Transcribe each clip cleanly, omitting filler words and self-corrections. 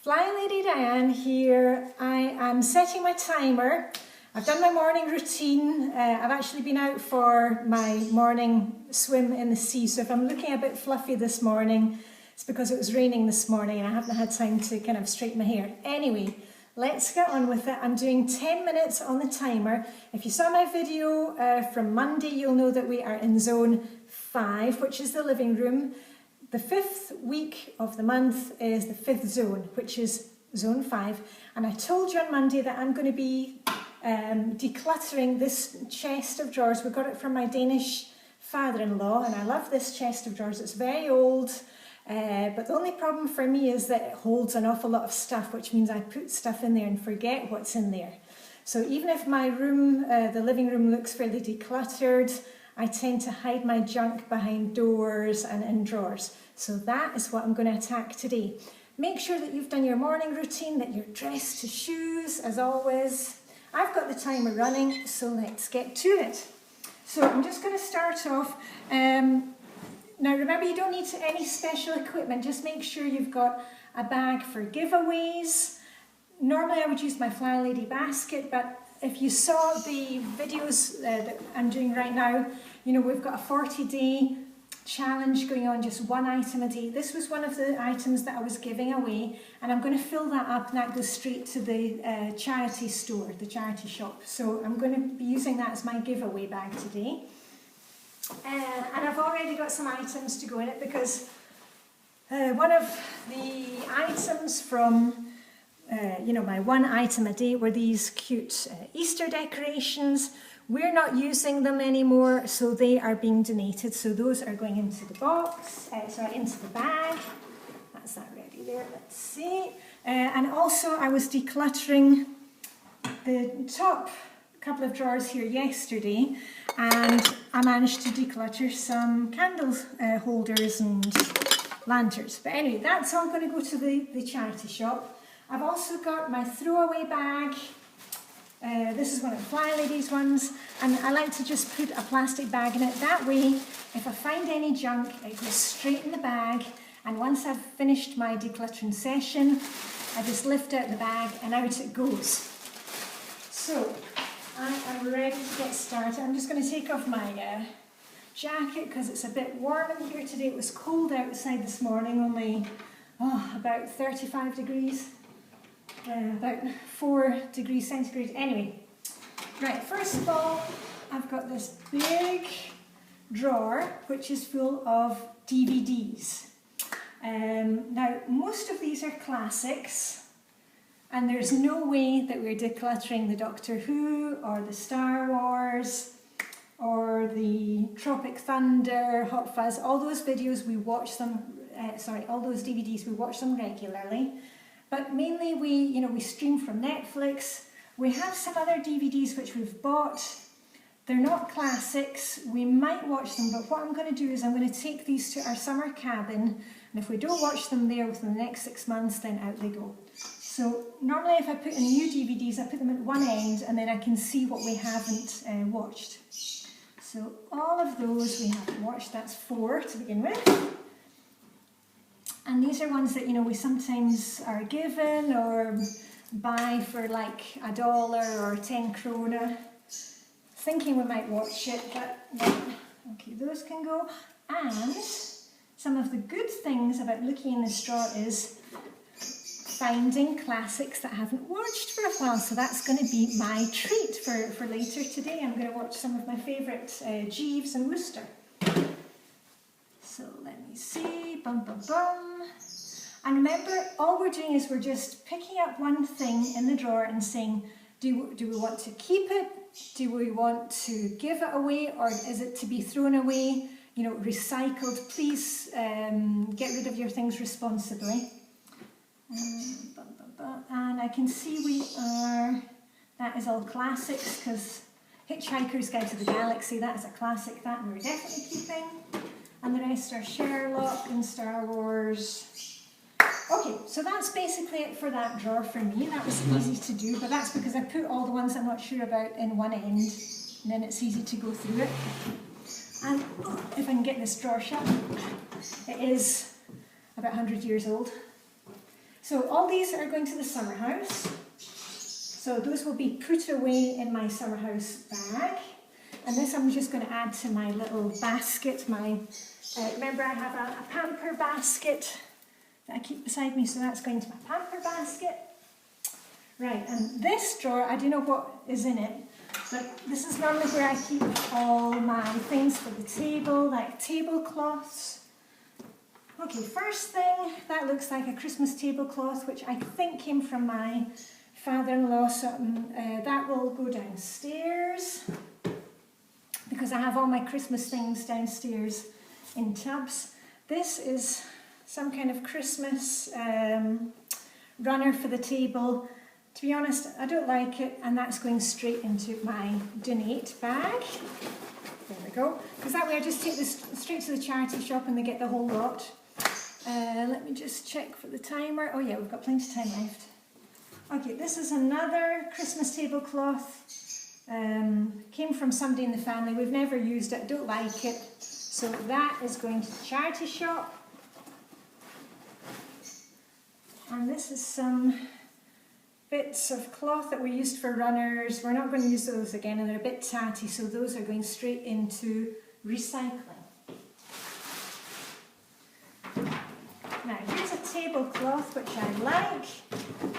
Flylady Diane here. I am setting my timer. I've done my morning routine. I've actually been out for my morning swim in the sea, so if I'm looking a bit fluffy this morning, it's because it was raining this morning and I haven't had time to kind of straighten my hair. Anyway, let's get on with it. I'm doing 10 minutes on the timer. If you saw my video from Monday, you'll know that we are in zone 5, which is the living room. The 5th week of the month is the 5th zone, which is zone 5. And I told you on Monday that I'm going to be decluttering this chest of drawers. We got it from my Danish father-in-law, and I love this chest of drawers. It's very old, but the only problem for me is that it holds an awful lot of stuff, which means I put stuff in there and forget what's in there. So even if my room, the living room, looks fairly decluttered, I tend to hide my junk behind doors and in drawers. So that is what I'm going to attack today. Make sure that you've done your morning routine, that you're dressed to shoes as always. I've got the timer running, so let's get to it. So I'm just going to start off. Now remember, you don't need any special equipment, just make sure you've got a bag for giveaways. Normally I would use my Flylady basket, but if you saw the videos that I'm doing right now, you know, we've got a 40-day challenge going on, just one item a day. This was one of the items that I was giving away, and I'm going to fill that up and that goes straight to the charity store, the charity shop. So I'm going to be using that as my giveaway bag today. And I've already got some items to go in it because one of the items from my one item a day were these cute Easter decorations. We're not using them anymore, so they are being donated. So those are going into the box, into the bag. That's that ready there, let's see. And also I was decluttering the top couple of drawers here yesterday, and I managed to declutter some candle holders and lanterns. But anyway, that's all going to go to the charity shop. I've also got my throwaway bag. This is one of Flylady's ones, and I like to just put a plastic bag in it. That way, if I find any junk, it goes straight in the bag, and once I've finished my decluttering session, I just lift out the bag and out it goes. So, I am ready to get started. I'm just going to take off my jacket because it's a bit warm in here today. It was cold outside this morning, only about 35 degrees. About 4 degrees centigrade. Anyway, right, first of all, I've got this big drawer which is full of DVDs. Now, most of these are classics, and there's no way that we're decluttering the Doctor Who or the Star Wars or the Tropic Thunder, Hot Fuzz. All those videos we watch them, all those DVDs we watch them regularly. But mainly we stream from Netflix. We have some other DVDs which we've bought. They're not classics. We might watch them, but what I'm going to do is I'm going to take these to our summer cabin, and if we don't watch them there within the next 6 months, then out they go. So normally if I put in new DVDs, I put them at one end, and then I can see what we haven't watched. So all of those we have watched. That's 4 to begin with. And these are ones that, we sometimes are given or buy for like $1 or 10 krona, thinking we might watch it, but no. Okay, those can go. And some of the good things about looking in this drawer is finding classics that I haven't watched for a while. So that's going to be my treat for later today. I'm going to watch some of my favourite Jeeves and Wooster. So let me see, bum bum bum. And remember, all we're doing is we're just picking up one thing in the drawer and saying, do we want to keep it? Do we want to give it away? Or is it to be thrown away, recycled? Please get rid of your things responsibly. And I can see that is all classics, because Hitchhiker's Guide to the Galaxy, that is a classic, that we're definitely keeping. And the rest are Sherlock and Star Wars. Okay, so that's basically it for that drawer for me. That was easy to do, but that's because I put all the ones I'm not sure about in one end, and then it's easy to go through it. And if I can get this drawer shut, it is about 100 years old. So all these are going to the summer house. So those will be put away in my summer house bag. And this I'm just going to add to my little basket. Remember I have a pamper basket that I keep beside me, so that's going to my pamper basket. Right, and this drawer, I don't know what is in it, but this is normally where I keep all my things for the table, like tablecloths. Okay, first thing, that looks like a Christmas tablecloth, which I think came from my father-in-law, so that will go downstairs, because I have all my Christmas things downstairs in tubs. This is some kind of Christmas runner for the table. To be honest, I don't like it, and that's going straight into my donate bag. There we go. Because that way I just take this straight to the charity shop and they get the whole lot. Let me just check for the timer. Oh yeah, we've got plenty of time left. Okay, this is another Christmas tablecloth. Came from somebody in the family. We've never used it, don't like it. So that is going to the charity shop. And this is some bits of cloth that we used for runners. We're not going to use those again, and they're a bit tatty, so those are going straight into recycling. Now here's a tablecloth which I like,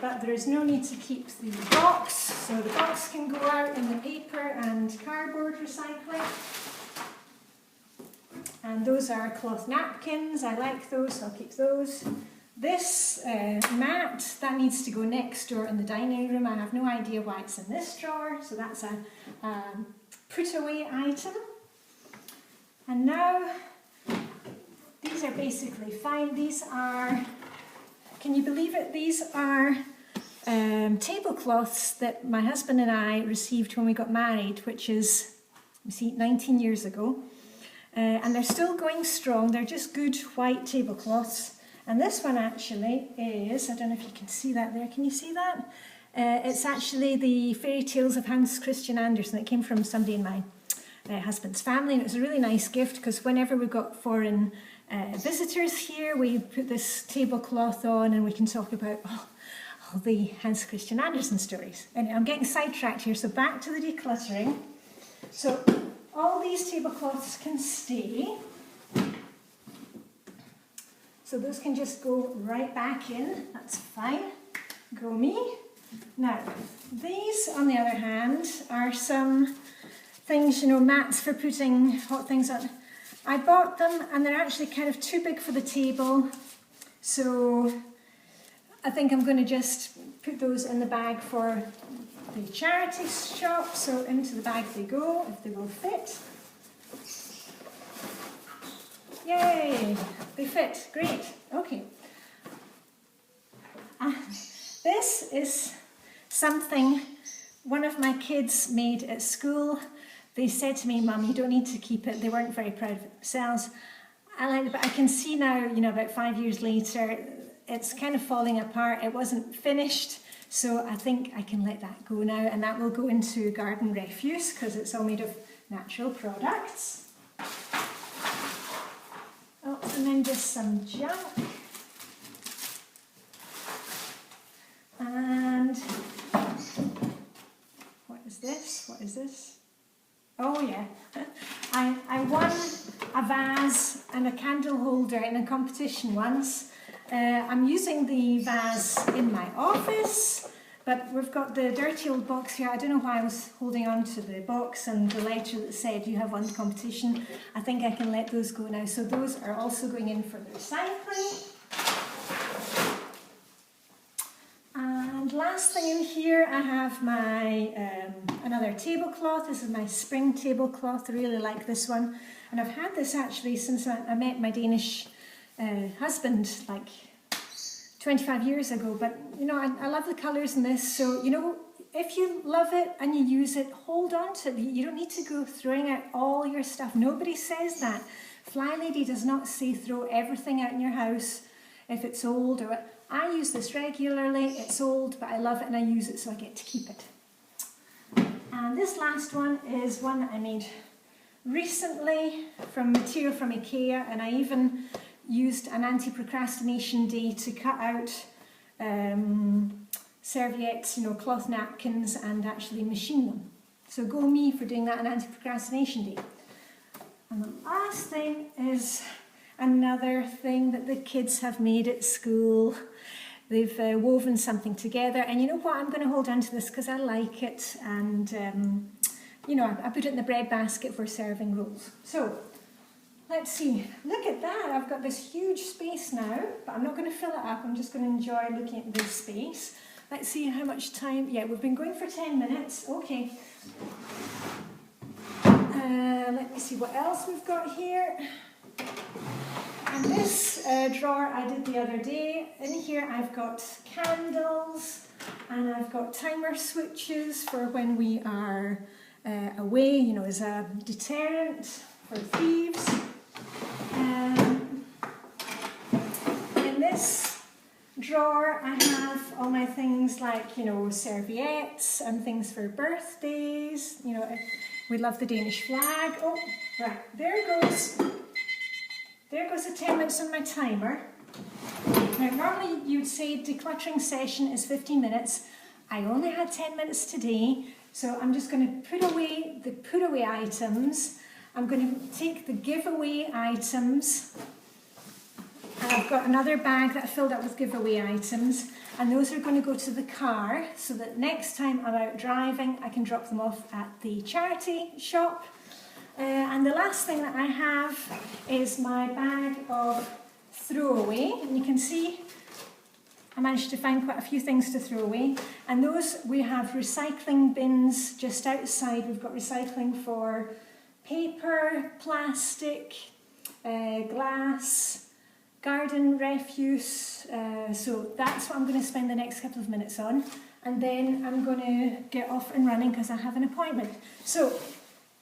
but there is no need to keep the box, so the box can go out in the paper and cardboard recycling. And those are cloth napkins. I like those, so I'll keep those. This mat, that needs to go next door in the dining room. I have no idea why it's in this drawer, so that's a put away item. And now, these are basically fine. These are, can you believe it? These are tablecloths that my husband and I received when we got married, which is, you see, 19 years ago. And they're still going strong. They're just good white tablecloths. And this one actually is, I don't know if you can see that there, can you see that? It's actually the Fairy Tales of Hans Christian Andersen. It came from somebody in my husband's family, and it was a really nice gift because whenever we've got foreign visitors here, we put this tablecloth on and we can talk about all the Hans Christian Andersen stories. And I'm getting sidetracked here, so back to the decluttering. So all these tablecloths can stay. So those can just go right back in, that's fine, go me. Now, these on the other hand are some things, you know, mats for putting hot things on. I bought them and they're actually kind of too big for the table, so I think I'm going to just put those in the bag for the charity shop, so into the bag they go, if they will fit. Yay, they fit, great, okay. This is something one of my kids made at school. They said to me, Mum, you don't need to keep it. They weren't very proud of it themselves. I liked it, but I can see now, you know, about 5 years later, it's kind of falling apart. It wasn't finished, so I think I can let that go now, and that will go into garden refuse because it's all made of natural products. Oh, and then just some junk. And what is this? What is this? Oh yeah, I won a vase and a candle holder in a competition once. I'm using the vase in my office, but we've got the dirty old box here. I don't know why I was holding on to the box and the letter that said you have won the competition. I think I can let those go now. So those are also going in for the recycling. And last thing in here, I have my another tablecloth. This is my spring tablecloth. I really like this one. And I've had this actually since I met my Danish husband, like 25 years ago, but you know, I love the colours in this, so you know, if you love it and you use it, hold on to it. You don't need to go throwing out all your stuff. Nobody says that. Flylady does not say throw everything out in your house if it's old. Or I use this regularly. It's old, but I love it and I use it, so I get to keep it. And this last one is one that I made recently from material from IKEA, and I even used an anti-procrastination day to cut out serviettes, cloth napkins, and actually machine them. So go me for doing that on Anti-Procrastination Day. And the last thing is another thing that the kids have made at school. They've woven something together, and you know what, I'm going to hold on to this because I like it, and I put it in the bread basket for serving rolls. So let's see, look at that, I've got this huge space now, but I'm not going to fill it up, I'm just going to enjoy looking at this space. Let's see how much time, yeah, we've been going for 10 minutes, okay. Let me see what else we've got here. And this drawer I did the other day. In here I've got candles, and I've got timer switches for when we are away, as a deterrent for thieves. In this drawer I have all my things like, serviettes and things for birthdays. We love the Danish flag. Oh, right, there goes the 10 minutes on my timer. Now, normally you'd say decluttering session is 15 minutes. I only had 10 minutes today, so I'm just going to put away the put away items. I'm going to take the giveaway items, and I've got another bag that I filled up with giveaway items, and those are going to go to the car so that next time I'm out driving I can drop them off at the charity shop. And the last thing that I have is my bag of throwaway, and you can see I managed to find quite a few things to throw away, and those, we have recycling bins just outside. We've got recycling for paper, plastic, glass, garden refuse, so that's what I'm going to spend the next couple of minutes on, and then I'm going to get off and running because I have an appointment. So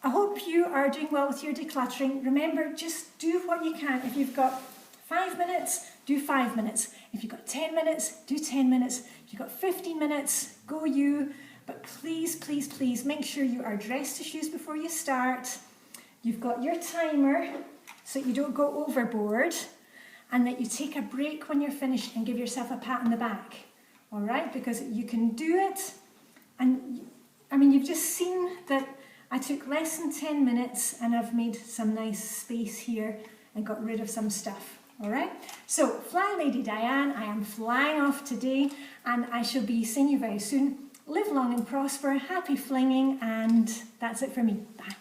I hope you are doing well with your decluttering. Remember, just do what you can. If you've got 5 minutes, do 5 minutes. If you've got 10 minutes, do 10 minutes. If you've got 15 minutes, go you. But please, please, please make sure you are dressed to shoes before you start. You've got your timer so that you don't go overboard, and that you take a break when you're finished and give yourself a pat on the back. All right? Because you can do it. And I mean, you've just seen that I took less than 10 minutes and I've made some nice space here and got rid of some stuff. All right? So, Flylady Diane, I am flying off today, and I shall be seeing you very soon. Live long and prosper, happy flinging, and that's it for me. Bye.